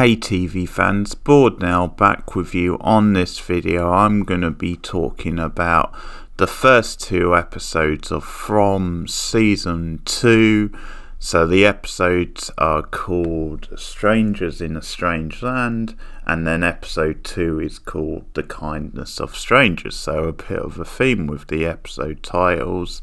Hey TV fans, Bored now, back with you on this video. I'm going to be talking about the first two episodes of From Season 2. So the episodes are called Strangers in a Strange Land, and then episode 2 is called The Kindness of Strangers. So a bit of a theme with the episode titles.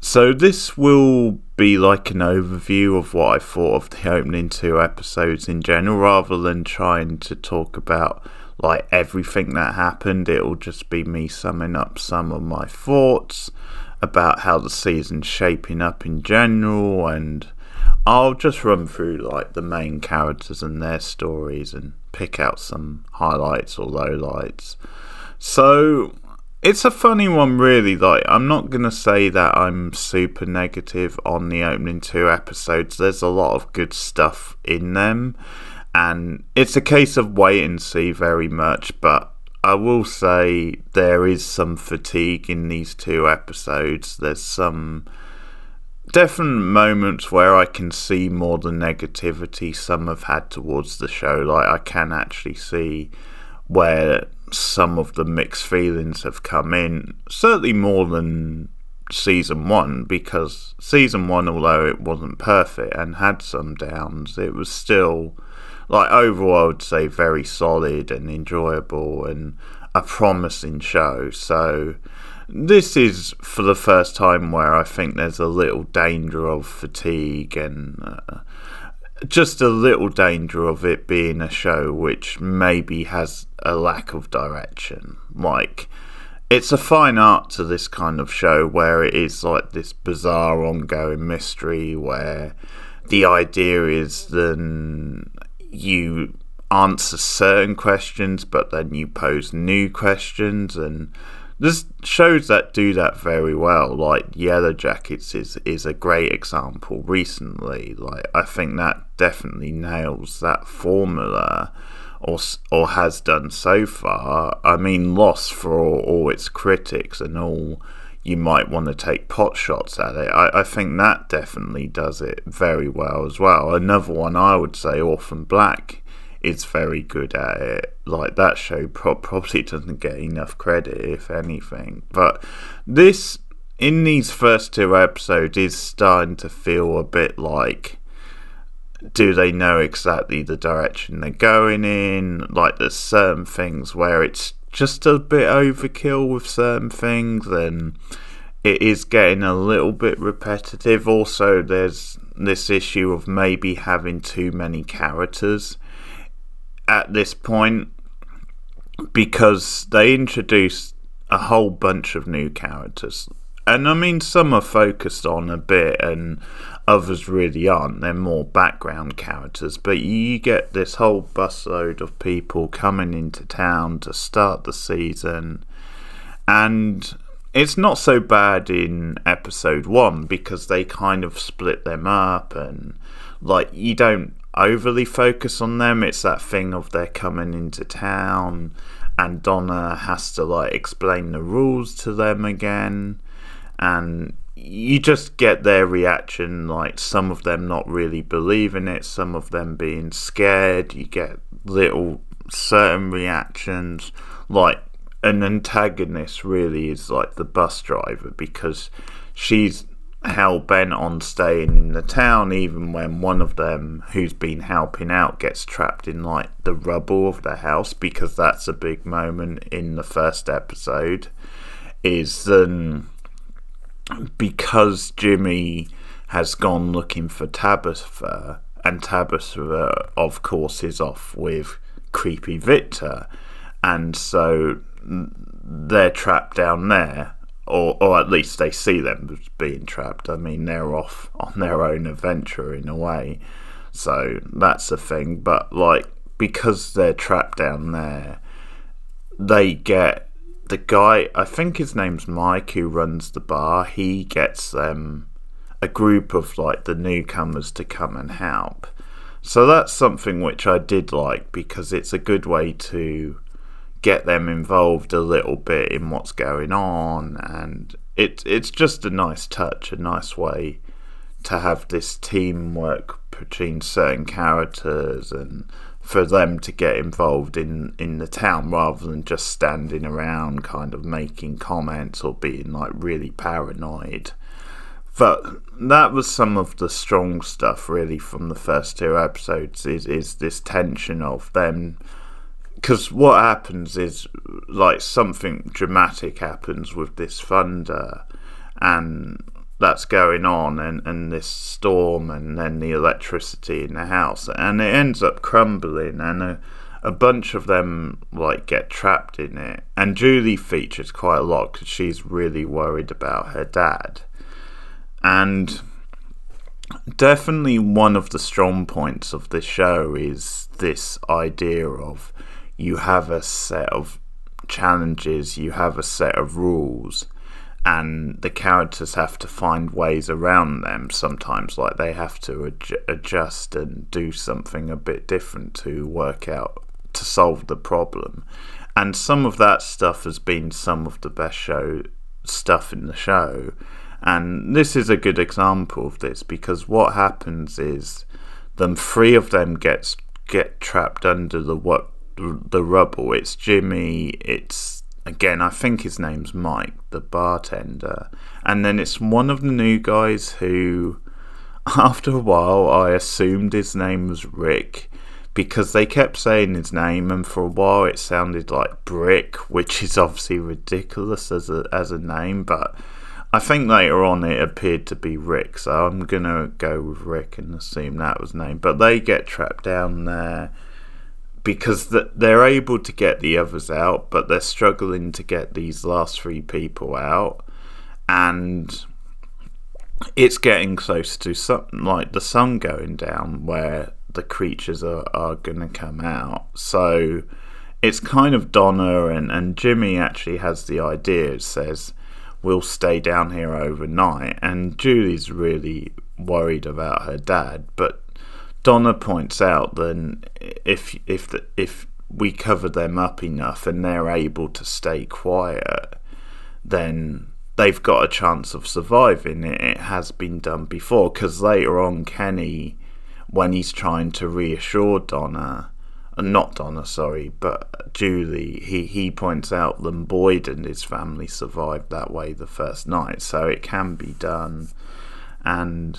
So this will be like an overview of what I thought of the opening two episodes in general, rather than trying to talk about like everything that happened. It'll just be me summing up some of my thoughts about how the season's shaping up in general, and I'll just run through like the main characters and their stories and pick out some highlights or lowlights. So it's a funny one, really. Like, I'm not going to say that I'm super negative on the opening two episodes. There's a lot of good stuff in them, and it's a case of wait and see very much, but I will say there is some fatigue in these two episodes. There's some definite moments where I can see more the negativity some have had towards the show. Like, I can actually see where some of the mixed feelings have come in, certainly more than season 1, because season 1, although it wasn't perfect and had some downs, it was still, like, overall I would say very solid and enjoyable and a promising show. So this is for the first time where I think there's a little danger of fatigue and just a little danger of it being a show which maybe has a lack of direction. Like, it's a fine art to this kind of show where it is like this bizarre ongoing mystery where the idea is then you answer certain questions but then you pose new questions, and there's shows that do that very well, like Yellow Jackets is a great example recently. Like, I think that definitely nails that formula, or has done so far. I mean, Lost, for all its critics and all you might want to take pot shots at it, I think that definitely does it very well as well. Another one I would say, Orphan Black, is very good at it. Like, that show probably doesn't get enough credit, if anything. But this, in these first two episodes, is starting to feel a bit like, do they know exactly the direction they're going in? Like, there's certain things where it's just a bit overkill with certain things, and it is getting a little bit repetitive. Also, there's this issue of maybe having too many characters at this point, because they introduced a whole bunch of new characters, and I mean, some are focused on a bit and others really aren't. They're more background characters, but you get this whole busload of people coming into town to start the season, and it's not so bad in episode 1 because they kind of split them up, and like, you don't overly focus on them. It's that thing of they're coming into town and Donna has to like explain the rules to them again, and you just get their reaction, like some of them not really believing it, some of them being scared. You get little certain reactions, like an antagonist really is like the bus driver, because she's hell-bent on staying in the town even when one of them who's been helping out gets trapped in like the rubble of the house, because that's a big moment in the first episode. Is because Jimmy has gone looking for Tabitha, and Tabitha of course is off with creepy Victor, and so they're trapped down there. Or at least they see them as being trapped. I mean, they're off on their own adventure in a way. So that's a thing. But, like, because they're trapped down there, they get the guy, I think his name's Mike, who runs the bar. He gets them a group of, like, the newcomers to come and help. So that's something which I did like, because it's a good way to get them involved a little bit in what's going on, and it's just a nice touch, a nice way to have this teamwork between certain characters and for them to get involved in the town rather than just standing around kind of making comments or being like really paranoid. But that was some of the strong stuff really from the first 2 episodes is this tension of them, because what happens is like something dramatic happens with this thunder and that's going on and this storm and then the electricity in the house, and it ends up crumbling and a bunch of them like get trapped in it, and Julie features quite a lot because she's really worried about her dad. And definitely one of the strong points of this show is this idea of you have a set of challenges, you have a set of rules, and the characters have to find ways around them sometimes, like they have to adjust and do something a bit different to work out, to solve the problem. And some of that stuff has been some of the best stuff in the show, and this is a good example of this, because what happens is 3 of them get trapped under the rubble. It's Jimmy, it's again, I think his name's Mike, the bartender, and then it's one of the new guys who, after a while, I assumed his name was Rick, because they kept saying his name, and for a while it sounded like Brick, which is obviously ridiculous as a name, but I think later on it appeared to be Rick, so I'm gonna go with Rick and assume that was his name. But they get trapped down there because they're able to get the others out, but they're struggling to get these last 3 people out, and it's getting close to something like the sun going down where the creatures are going to come out. So it's kind of Donna and Jimmy actually has the idea. It says, we'll stay down here overnight, and Julie's really worried about her dad, but Donna points out that if we cover them up enough and they're able to stay quiet, then they've got a chance of surviving. It has been done before, because later on Kenny, when he's trying to reassure but Julie, he points out that Boyd and his family survived that way the first night, so it can be done. And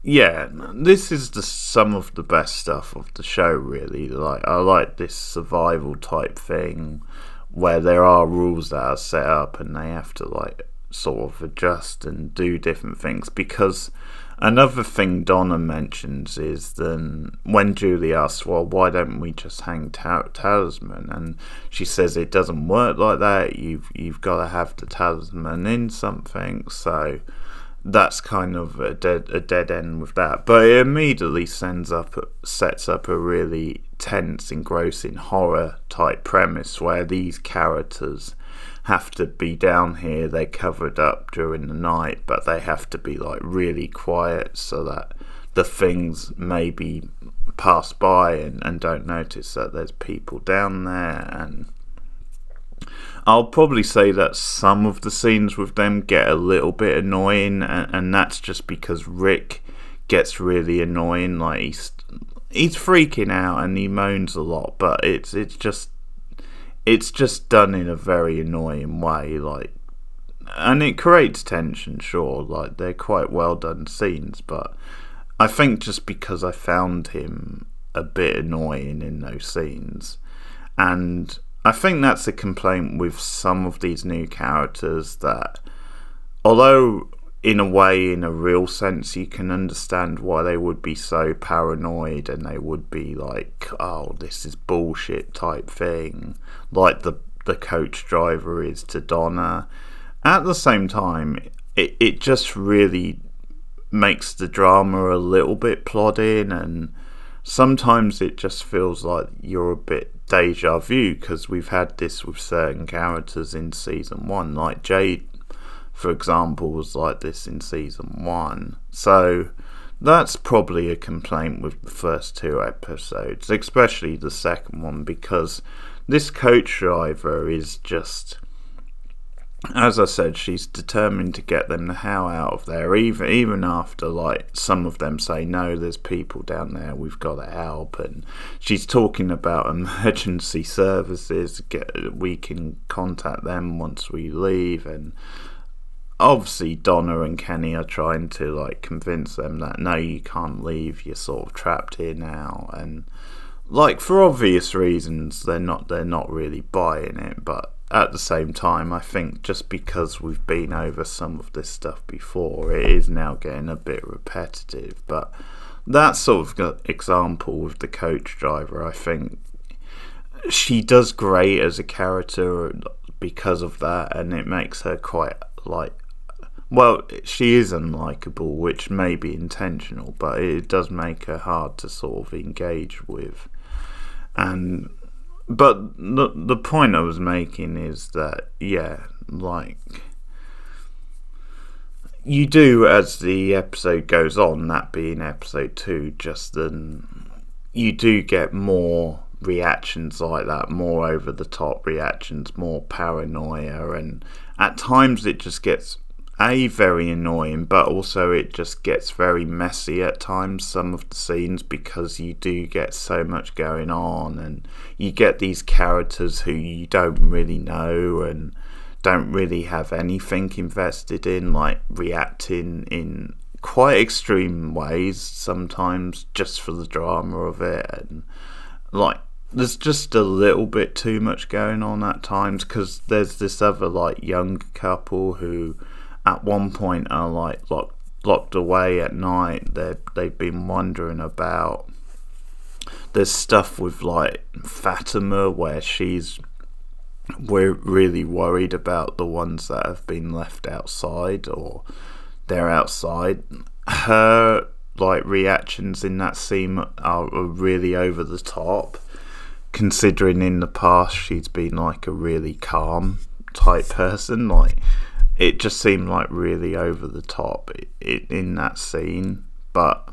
yeah, this is some of the best stuff of the show, really. Like, I like this survival type thing where there are rules that are set up and they have to like sort of adjust and do different things. Because another thing Donna mentions is then when Julie asks, well, why don't we just hang talisman? And she says it doesn't work like that. You've got to have the talisman in something. So that's kind of a dead end with that. But it immediately sets up a really tense, engrossing horror type premise where these characters have to be down here. They're covered up during the night, but they have to be like really quiet so that the things maybe pass by and don't notice that there's people down there. And I'll probably say that some of the scenes with them get a little bit annoying, and that's just because Rick gets really annoying. Like he's freaking out and he moans a lot, but it's just done in a very annoying way, like, and it creates tension, sure, like they're quite well done scenes, but I think just because I found him a bit annoying in those scenes. And I think that's a complaint with some of these new characters, that although in a way, in a real sense, you can understand why they would be so paranoid and they would be like, oh, this is bullshit type thing, like the coach driver is to Donna. At the same time, it just really makes the drama a little bit plodding, and sometimes it just feels like you're a bit deja vu, because we've had this with certain characters in season 1, like Jade, for example, was like this in season 1. So that's probably a complaint with the first 2 episodes, especially the second one, because this coach driver is just, as I said, she's determined to get them the hell out of there, even after like some of them say, no, there's people down there, we've got to help. And she's talking about emergency services, we can contact them once we leave. And obviously Donna and Kenny are trying to like convince them that no, you can't leave, you're sort of trapped here now. And like, for obvious reasons, they're not really buying it, but at the same time, I think just because we've been over some of this stuff before, it is now getting a bit repetitive. But that sort of example with the coach driver, I think she does great as a character because of that, and it makes her quite like, well, she is unlikable, which may be intentional, but it does make her hard to sort of engage with. But the point I was making is that, yeah, like, you do, as the episode goes on, that being episode 2, just then you do get more reactions like that, more over the top reactions, more paranoia, and at times it just gets very annoying, but also it just gets very messy at times, some of the scenes, because you do get so much going on, and you get these characters who you don't really know and don't really have anything invested in, like reacting in quite extreme ways sometimes just for the drama of it. And like, there's just a little bit too much going on at times, because there's this other like young couple who at one point are like locked away at night. They've been wondering about. There's stuff with like Fatima where we're really worried about the ones that have been left outside, or they're outside. Her like reactions in that scene are really over the top, considering in the past she's been like a really calm type person. Like, it just seemed like really over the top in that scene. But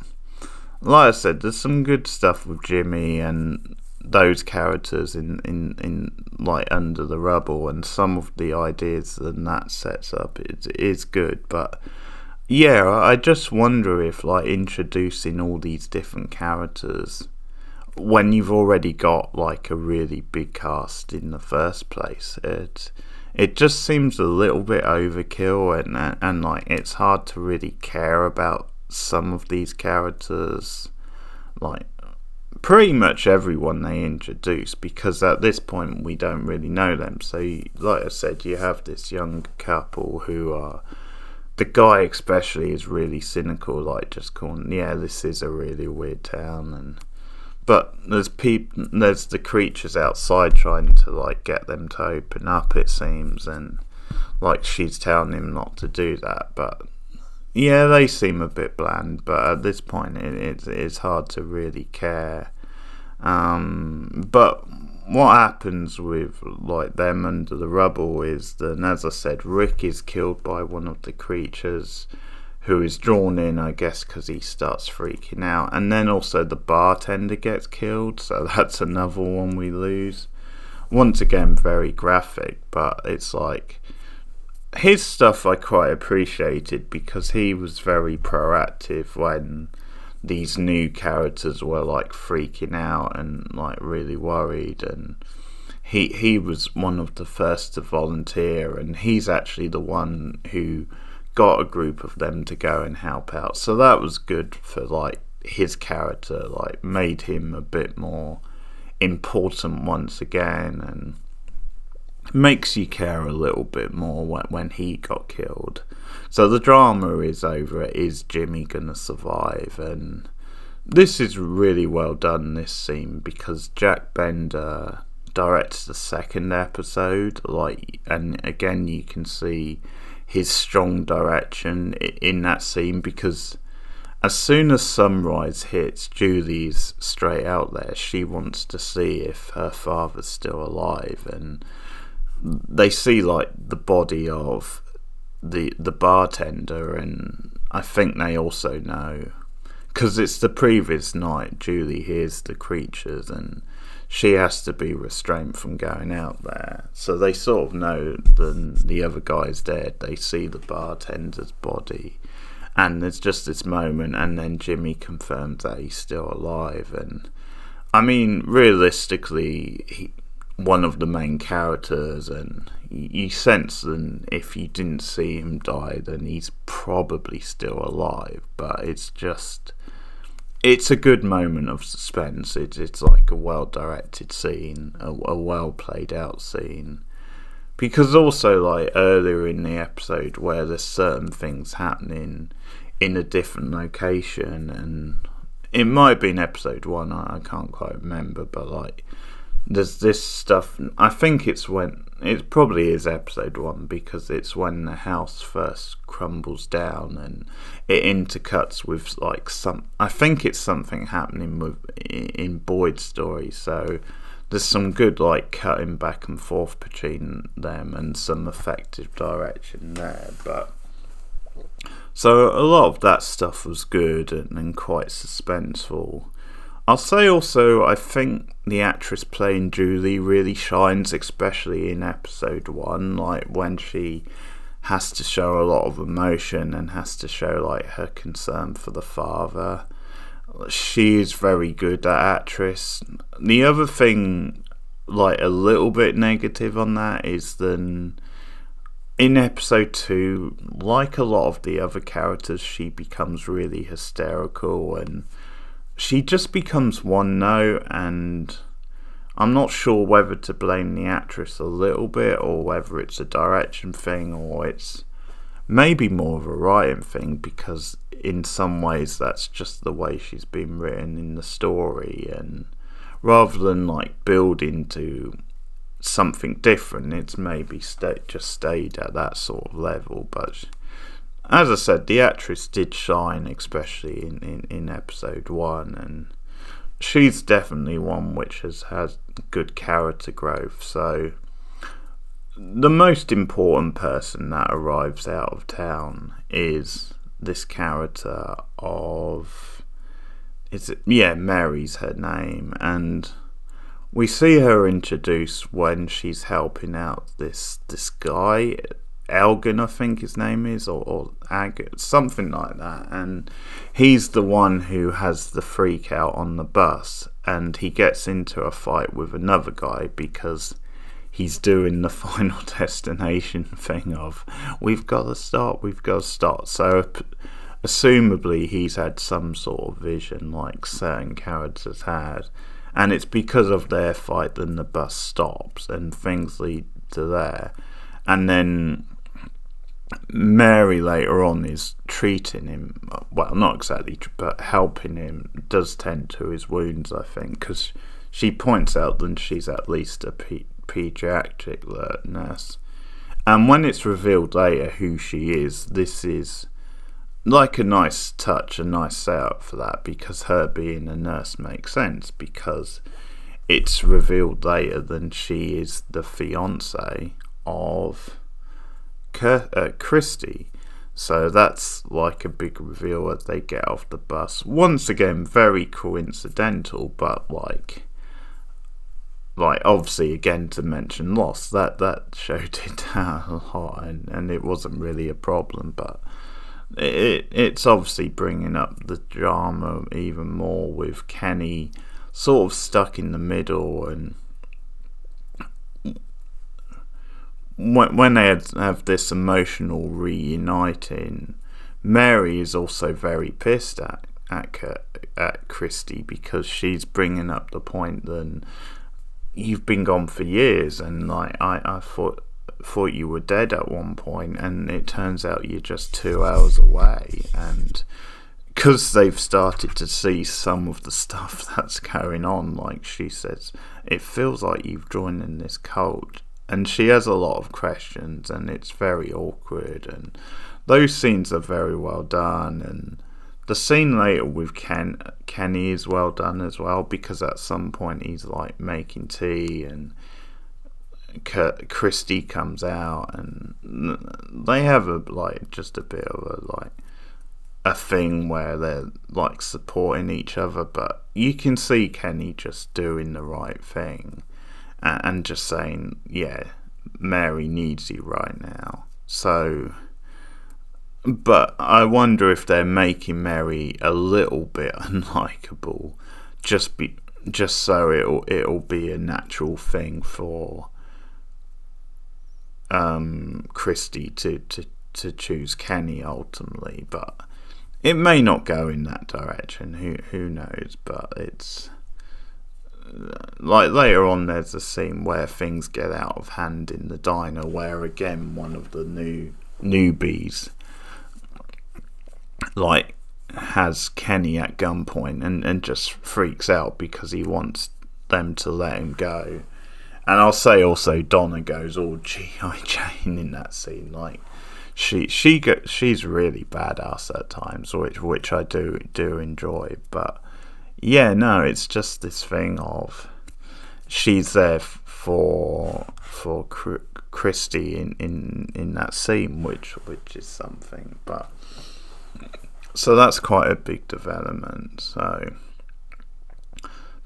like I said, there's some good stuff with Jimmy and those characters in like Under the Rubble, and some of the ideas that sets up is good. But yeah, I just wonder if like introducing all these different characters when you've already got like a really big cast in the first place, it just seems a little bit overkill, and like it's hard to really care about some of these characters, like pretty much everyone they introduce, because at this point we don't really know them. So like I said, you have this young couple who are, the guy especially is really cynical, like just calling, yeah, this is a really weird town, but there's the creatures outside trying to like get them to open up, it seems, and like she's telling him not to do that. But yeah, they seem a bit bland, but at this point it's hard to really care. But what happens with like them Under the Rubble is that, as I said, Rick is killed by one of the creatures, who is drawn in, I guess, because he starts freaking out. And then also the bartender gets killed, so that's another one we lose. Once again, very graphic, but it's like, his stuff I quite appreciated, because he was very proactive when these new characters were like freaking out and like really worried, and he was one of the first to volunteer, and he's actually the one who got a group of them to go and help out. So that was good for like his character, like made him a bit more important once again, and makes you care a little bit more when he got killed. So the drama is over. Is Jimmy gonna survive? And this is really well done, this scene, because Jack Bender directs the second episode, like, and again you can see his strong direction in that scene, because as soon as sunrise hits, Julie's straight out there. She wants to see if her father's still alive, and they see like the body of the bartender, and I think they also know, because it's the previous night, Julie hears the creatures and she has to be restrained from going out there. So they sort of know the other guy's dead. They see the bartender's body, and there's just this moment, and then Jimmy confirms that he's still alive. And I mean, realistically, one of the main characters, and you sense that if you didn't see him die, then he's probably still alive. But it's a good moment of suspense. It's like a well-directed scene, a well-played-out scene. Because also, like, earlier in the episode where there's certain things happening in a different location, and it might have been episode 1, I can't quite remember, but, like, there's this stuff. I think it probably is episode 1, because it's when the house first crumbles down and it intercuts with like I think it's something happening in Boyd's story. So there's some good like cutting back and forth between them and some effective direction there. But so a lot of that stuff was good and quite suspenseful. I'll say also, I think the actress playing Julie really shines, especially in episode 1, like when she has to show a lot of emotion and has to show like her concern for the father. She is very good, that actress. The other thing, like a little bit negative on that, is then in episode 2, like a lot of the other characters, she becomes really hysterical and she just becomes one note, and I'm not sure whether to blame the actress a little bit or whether it's a direction thing or it's maybe more of a writing thing, because in some ways that's just the way she's been written in the story, and rather than like build into something different, it's maybe just stayed at that sort of level. But as I said, the actress did shine, especially in episode 1, and she's definitely one which has had good character growth. So the most important person that arrives out of town is this character of, Mary's her name, and we see her introduced when she's helping out this guy, Elgin, I think his name is, or something like that, and he's the one who has the freak out on the bus, and he gets into a fight with another guy because he's doing the Final Destination thing of we've got to stop. So assumably he's had some sort of vision like certain characters had, and it's because of their fight then the bus stops and things lead to there. And then Mary later on is treating him, well, not exactly, but helping him, does tend to his wounds, I think, because she points out that she's at least a pediatric nurse. And when it's revealed later who she is, this is like a nice touch, a nice setup for that, because her being a nurse makes sense, because it's revealed later that she is the fiance of Christy. So that's like a big reveal as they get off the bus. Once again, very coincidental, but like obviously again to mention Lost, that show did that a lot, and it wasn't really a problem, but it's obviously bringing up the drama even more with Kenny sort of stuck in the middle, and when they have this emotional reuniting, Mary is also very pissed at Christy, because she's bringing up the point that you've been gone for years, and like I thought you were dead at one point, and it turns out you're just 2 hours away. And because they've started to see some of the stuff that's going on, like she says, it feels like you've joined in this cult. And she has a lot of questions, and it's very awkward, and those scenes are very well done. And the scene later with Kenny is well done as well, because at some point he's like making tea, and Christy comes out, and they have just a bit of a a thing where they're like supporting each other, but you can see Kenny just doing the right thing and just saying, yeah, Mary needs you right now. So, but I wonder if they're making Mary a little bit unlikable, just so it'll be a natural thing for Christy to choose Kenny ultimately, but it may not go in that direction. Who knows? But it's like later on, there's a scene where things get out of hand in the diner, where again one of the newbies like has Kenny at gunpoint and just freaks out because he wants them to let him go. And I'll say also Donna goes all G.I. Jane in that scene. Like she's really badass at times, which I do enjoy. But yeah, no, it's just this thing of she's there for Christy in that scene, which is something. But so that's quite a big development. So.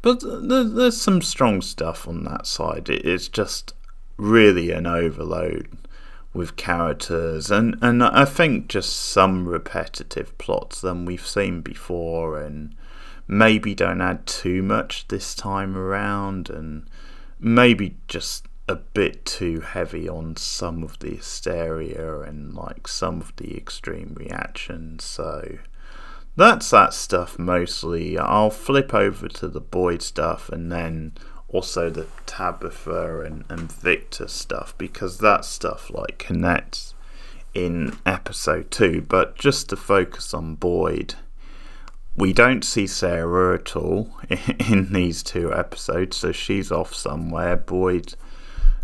But there's some strong stuff on that side. It's just really an overload with characters, and I think just some repetitive plots than we've seen before, and maybe don't add too much this time around, and maybe just a bit too heavy on some of the hysteria and like some of the extreme reactions. So that's that stuff mostly. I'll flip over to the Boyd stuff and then also the Tabitha and Victor stuff, because that stuff like connects in episode 2. But just to focus on Boyd, we don't see Sarah at all in these 2 episodes, so she's off somewhere. Boyd,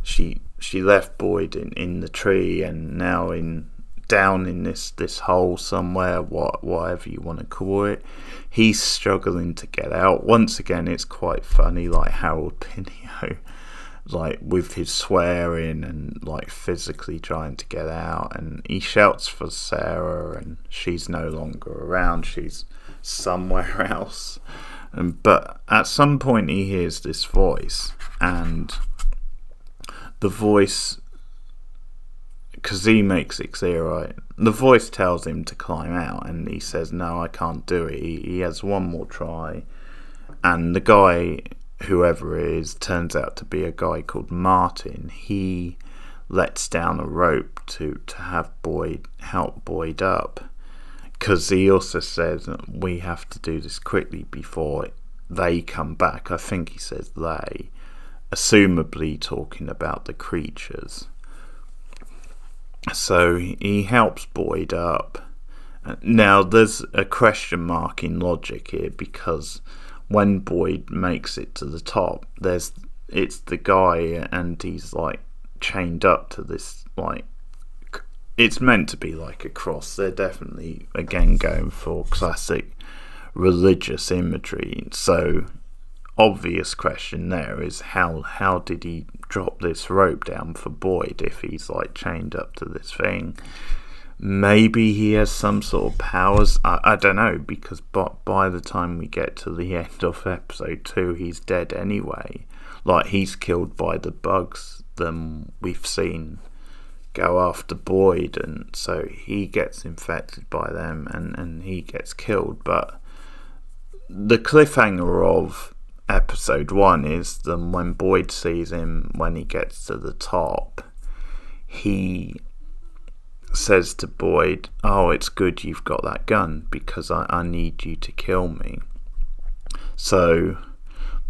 she left Boyd in the tree and now down in this hole somewhere, whatever you want to call it. He's struggling to get out. Once again, it's quite funny, like Harold Pinio, like with his swearing and like physically trying to get out, and he shouts for Sarah and she's no longer around, she's somewhere else. But at some point he hears this voice, and the voice, because he makes it clear, right? The voice tells him to climb out, and he says, no, I can't do it. He has one more try, and the guy, whoever it is, turns out to be a guy called Martin. He lets down a rope to have Boyd help Boyd up, because he also says we have to do this quickly before they come back. I think he says they, assumably talking about the creatures. So he helps Boyd up. Now there's a question mark in logic here, because when Boyd makes it to the top, it's the guy and he's like chained up to this, like, it's meant to be like a cross. They're definitely again going for classic religious imagery. So obvious question there is how did he drop this rope down for Boyd if he's like chained up to this thing? Maybe he has some sort of powers. I don't know, because by the time we get to the end of episode 2, he's dead anyway. Like, he's killed by the bugs that we've seen go after Boyd, and so he gets infected by them and he gets killed. But the cliffhanger of episode 1 is that when Boyd sees him when he gets to the top, he says to Boyd, oh, it's good you've got that gun, because I need you to kill me. So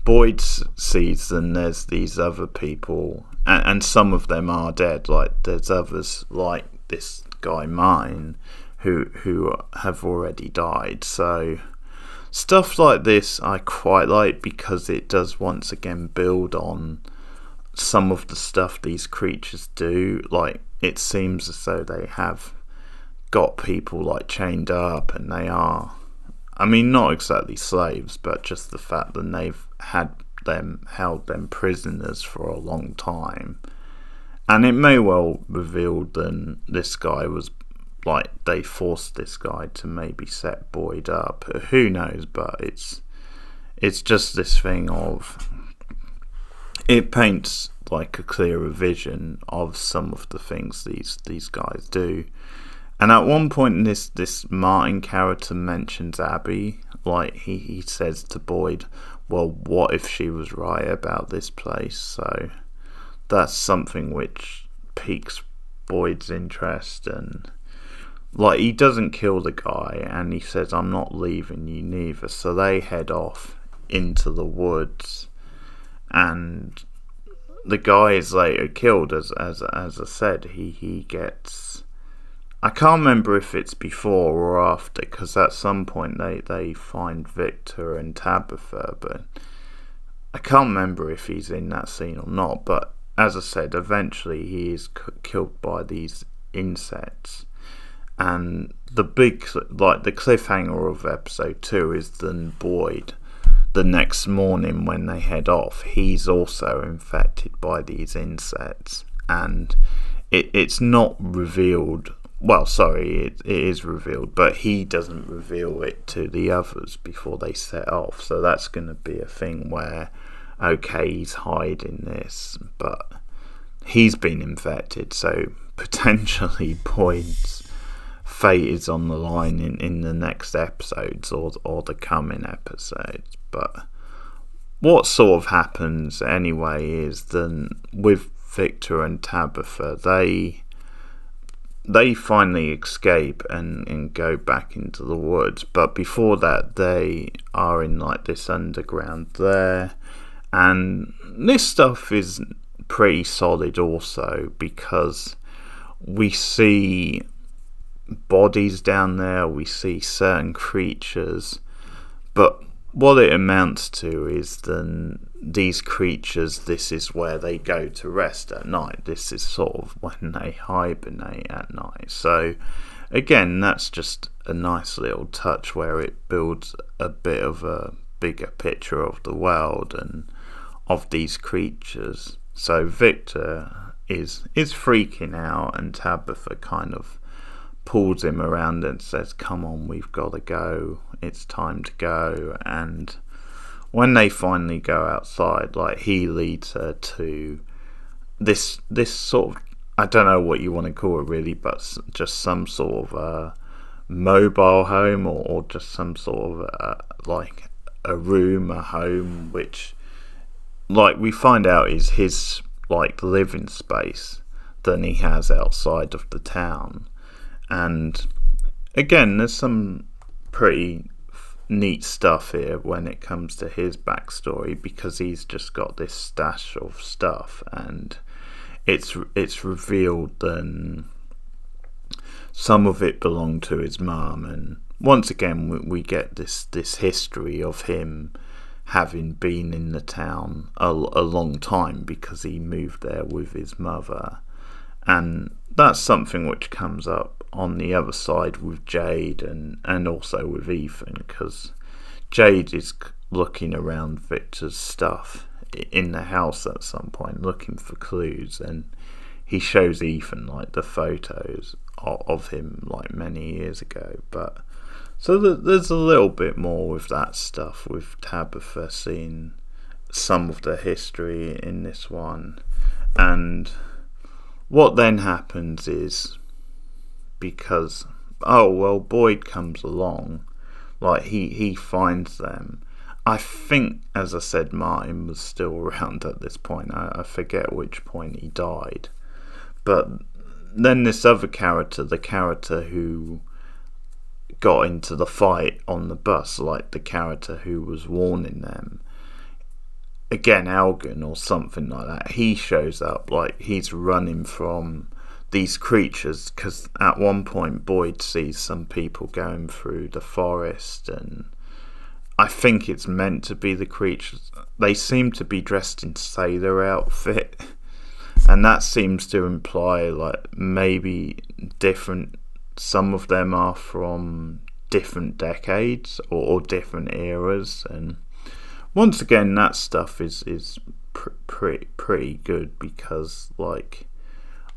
Boyd sees them, there's these other people, and some of them are dead. Like, there's others like this guy Mine who have already died. So stuff like this I quite like, because it does once again build on some of the stuff these creatures do. Like, it seems as though they have got people like chained up, and they are, I mean, not exactly slaves, but just the fact that they've held them prisoners for a long time. And it may well reveal that this guy was like they forced this guy to maybe set Boyd up. Who knows? But it's just this thing of, it paints like a clearer vision of some of the things these guys do. And at one point, this Martin character mentions Abby. Like he says to Boyd, well, what if she was right about this place? So that's something which piques Boyd's interest. And like, he doesn't kill the guy, and he says, I'm not leaving you neither. So they head off into the woods, and the guy is later killed. As I said, he gets, I can't remember if it's before or after, because at some point they find Victor and Tabitha, but I can't remember if he's in that scene or not. But as I said, eventually he is killed by these insects. And the big, like the cliffhanger of episode 2 is then Boyd, the next morning when they head off, he's also infected by these insects. And it's not revealed. Well, sorry, it is revealed, but he doesn't reveal it to the others before they set off. So that's going to be a thing where, okay, he's hiding this, but he's been infected. So potentially Boyd's fate is on the line in the next episodes or the coming episodes. But what sort of happens anyway is then with Victor and Tabitha, they finally escape and go back into the woods. But before that, they are in like this underground there, and this stuff is pretty solid also, because we see bodies down there, we see certain creatures, but what it amounts to is then these creatures, this is where they go to rest at night. This is sort of when they hibernate at night. So again, that's just a nice little touch where it builds a bit of a bigger picture of the world and of these creatures. So Victor is freaking out, and Tabitha kind of pulls him around and says, come on, we've got to go, it's time to go. And when they finally go outside, like, he leads her to this sort of, I don't know what you want to call it really, but just some sort of mobile home, or just some sort of like a room, a home, which, like, we find out is his like living space than he has outside of the town. And again, there's some pretty neat stuff here when it comes to his backstory, because he's just got this stash of stuff, and it's revealed that some of it belonged to his mum. And once again, we get this history of him having been in the town a long time, because he moved there with his mother. And that's something which comes up on the other side with Jade and also with Ethan, because Jade is looking around Victor's stuff in the house at some point, looking for clues, and he shows Ethan like the photos of him like many years ago. But so there's a little bit more with that stuff, with Tabitha seeing some of the history in this one. And what then happens is, because, oh well, Boyd comes along, like he finds them. I think, as I said, Martin was still around at this point. I forget which point he died. But then this other character, the character who got into the fight on the bus, like the character who was warning them, again, Algan or something like that, he shows up, like he's running from these creatures, because at one point Boyd sees some people going through the forest, and I think it's meant to be the creatures. They seem to be dressed in sailor outfit, and that seems to imply like maybe different, some of them are from different decades or different eras. And once again, that stuff is pretty good, because like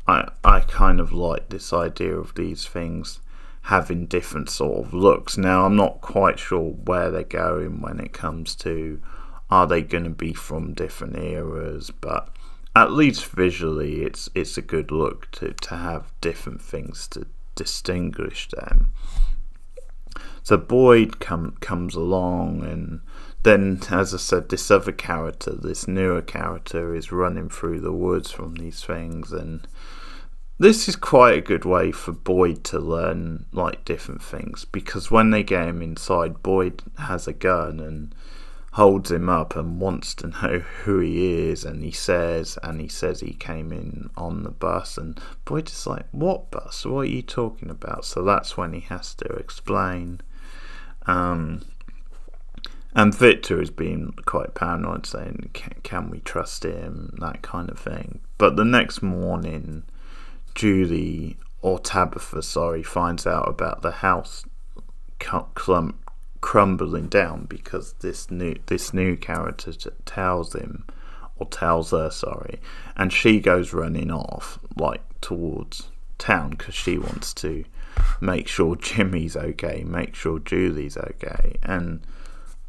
I kind of like this idea of these things having different sort of looks. Now, I'm not quite sure where they're going when it comes to, are they going to be from different eras, but at least visually it's a good look to have different things to distinguish them. So Boyd comes along, and then, as I said, this other character, this newer character, is running through the woods from these things, and this is quite a good way for Boyd to learn like different things, because when they get him inside, Boyd has a gun and holds him up and wants to know who he is, and he says he came in on the bus, and Boyd is like, what bus? What are you talking about? So that's when he has to explain. And Victor is being quite paranoid, saying, can we trust him? That kind of thing. But the next morning, Julie, or Tabitha, finds out about the house crumbling down because this new character tells her, and she goes running off like towards town because she wants to make sure Jimmy's okay, make sure Julie's okay. And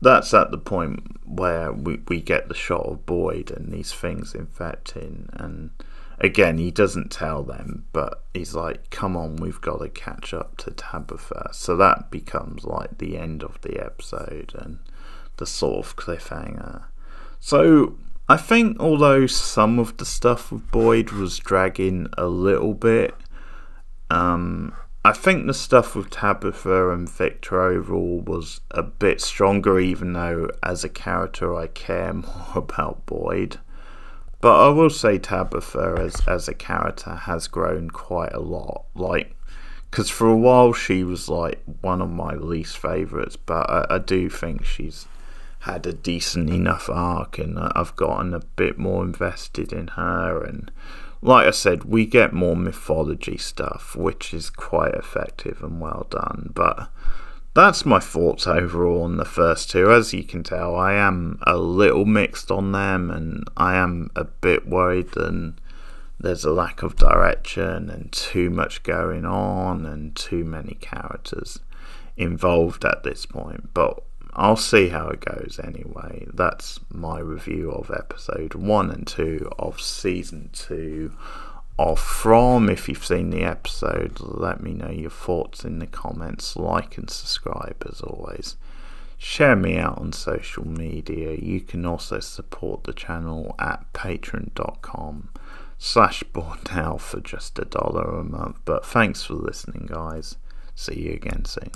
that's at the point where we get the shot of Boyd and these things infecting, and again, he doesn't tell them, but he's like, come on, we've got to catch up to Tabitha. So that becomes like the end of the episode and the sort of cliffhanger. So I think although some of the stuff with Boyd was dragging a little bit, I think the stuff with Tabitha and Victor overall was a bit stronger, even though as a character I care more about Boyd. But I will say Tabitha as a character has grown quite a lot. Like, because for a while she was like one of my least favourites, but I do think she's had a decent enough arc, and I've gotten a bit more invested in her. And like I said, we get more mythology stuff, which is quite effective and well done. But that's my thoughts overall on the first two. As you can tell, I am a little mixed on them, and I am a bit worried that there's a lack of direction and too much going on and too many characters involved at this point. But I'll see how it goes anyway. That's my review of episode 1 and 2 of season 2 of From. If you've seen the episode, let me know your thoughts in the comments. Like and subscribe as always. Share me out on social media. You can also support the channel at patreon.com/BoredNow for just $1 a month. But thanks for listening, guys. See you again soon.